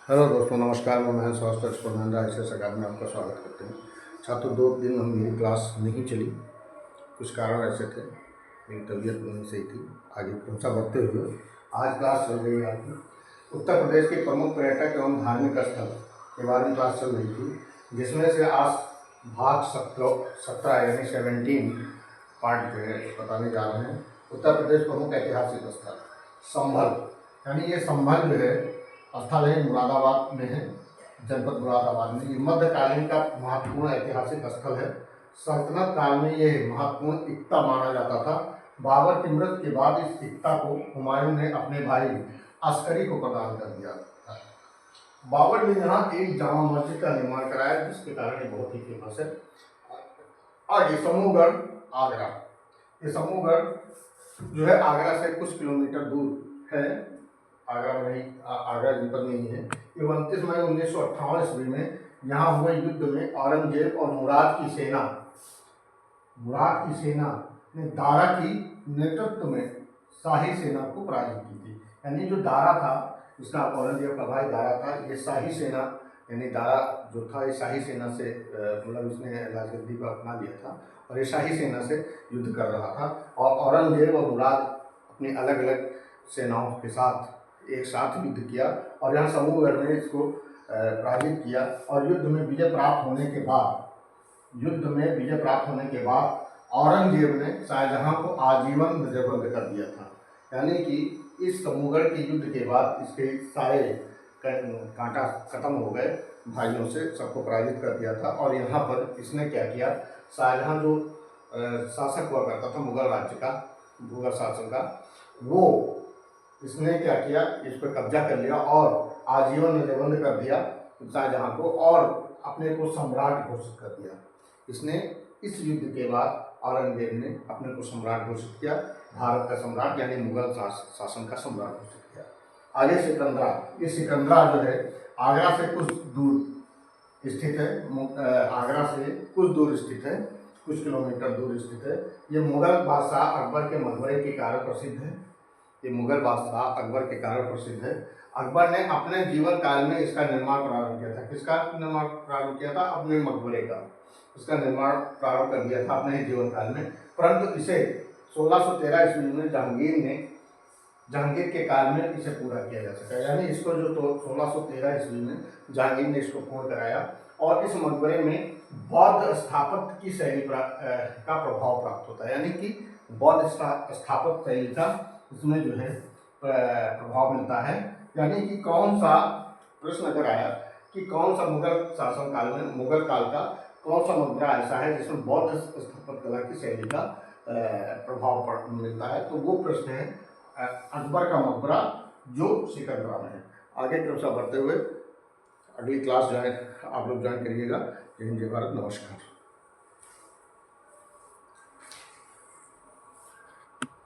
Hello दोस्तों, नमस्कार। मैं महेश एक्सपोनेंट ICS अकादमी में आपका स्वागत करते हैं। छात्रों, 2 दिन मेरी क्लास नहीं चली। कुछ कारण ऐसे थे, मेरी तबीयत नहीं सही थी। आगे क्रमशः बढ़ते हुए आज क्लास चल रही है आपकी उत्तर प्रदेश के प्रमुख पर्यटक एवं धार्मिक स्थल के बारे में क्लास चल रही थी, जिसमें से आज भाग 17 यानी 17 पार्ट जो है बताने जा रहे हैं। उत्तर प्रदेश प्रमुख ऐतिहासिक स्थल संभल, यानी ये संभल जो है स्थल है, मुरादाबाद में है, जनपद मुरादाबाद में। ये मध्यकालीन का महत्वपूर्ण ऐतिहासिक स्थल है। सल्तनत काल में ये महत्वपूर्ण इक्ता माना जाता था। बाबर की मृत्यु के बाद इस इक्ता को हुमायूं ने अपने भाई अस्करी को प्रदान कर दिया। बाबर ने यहाँ एक जामा मस्जिद का निर्माण कराया, जिसके कारण ये बहुत ही फेमस है। आगे समूहगढ़, आगरा। ये समूहगढ़ जो है आगरा से कुछ किलोमीटर दूर है। आगरा में नहीं, आगरा जनपद में ही है। ये 29 मई 1958 ईस्वी में यहाँ हुए युद्ध में औरंगजेब और मुराद की सेना ने दारा की नेतृत्व में शाही सेना को पराजित की थी। यानी जो दारा था, जिसका औरंगजेब का भाई दारा था, ये शाही सेना, यानी दारा जो था ये शाही सेना से मतलब इसने राजगद्दी पर अपना लिया था और ये शाही सेना से युद्ध कर रहा था। और औरंगजेब और मुराद अपनी अलग अलग सेनाओं के साथ एक साथ युद्ध किया और यहाँ समूहगढ़ में इसको पराजित किया। और युद्ध में विजय प्राप्त होने के बाद औरंगजेब ने शाहजहां को आजीवन नजरबंद कर दिया था। यानी कि इस समूहगढ़ के युद्ध के बाद इसके सारे कांटा खत्म हो गए, भाइयों से सबको पराजित कर दिया था। और यहाँ पर इसने क्या किया, शाहजहां जो शासक हुआ करता था मुगल राज्य का, मुगल शासन का, वो इसने क्या किया, इस पर कब्जा कर लिया और आजीवन नजरबंद कर दिया शाहजहां को और अपने को सम्राट घोषित कर दिया। इसने इस युद्ध के बाद औरंगजेब ने अपने को सम्राट घोषित किया, भारत का सम्राट, यानी मुगल शासन का सम्राट घोषित किया। आगे सिकंदरा। ये सिकंदरा जो है आगरा से कुछ दूर स्थित है। आगरा से कुछ दूर स्थित है, कुछ किलोमीटर दूर स्थित है। ये मुगल बादशाह अकबर के मकबरे के कारण प्रसिद्ध है। ये मुगल बादशाह अकबर के कारण प्रसिद्ध है। अकबर ने अपने जीवन काल में इसका निर्माण प्रारंभ किया था। किसका निर्माण प्रारंभ किया था? अपने मकबरे का। इसका निर्माण प्रारंभ कर दिया था अपने जीवन काल में, परंतु इसे 1613 ईस्वी में जहांगीर के काल में इसे पूरा किया जा सका। यानी इसको जो 1613 ईस्वी में जहांगीर ने इसको पूर्ण कराया और इस मकबरे में बौद्ध स्थापत्य की शैली का प्रभाव प्राप्त होता है। यानी कि बौद्ध स्थापत्य शैली का इसमें जो है प्रभाव मिलता है। यानी कि कौन सा प्रश्न अगर आया कि कौन सा मुगल शासन काल में, मुगल काल का कौन सा मकबरा ऐसा है जिसमें बौद्ध स्थापत्य कला की शैली का प्रभाव मिलता है, तो वो प्रश्न है अकबर का मकबरा जो सिकंदरा में है। आगे की तरफ बढ़ते हुए अगली क्लास आप लोग ज्वाइन करिएगा। जय हिंद, जय भारत, नमस्कार।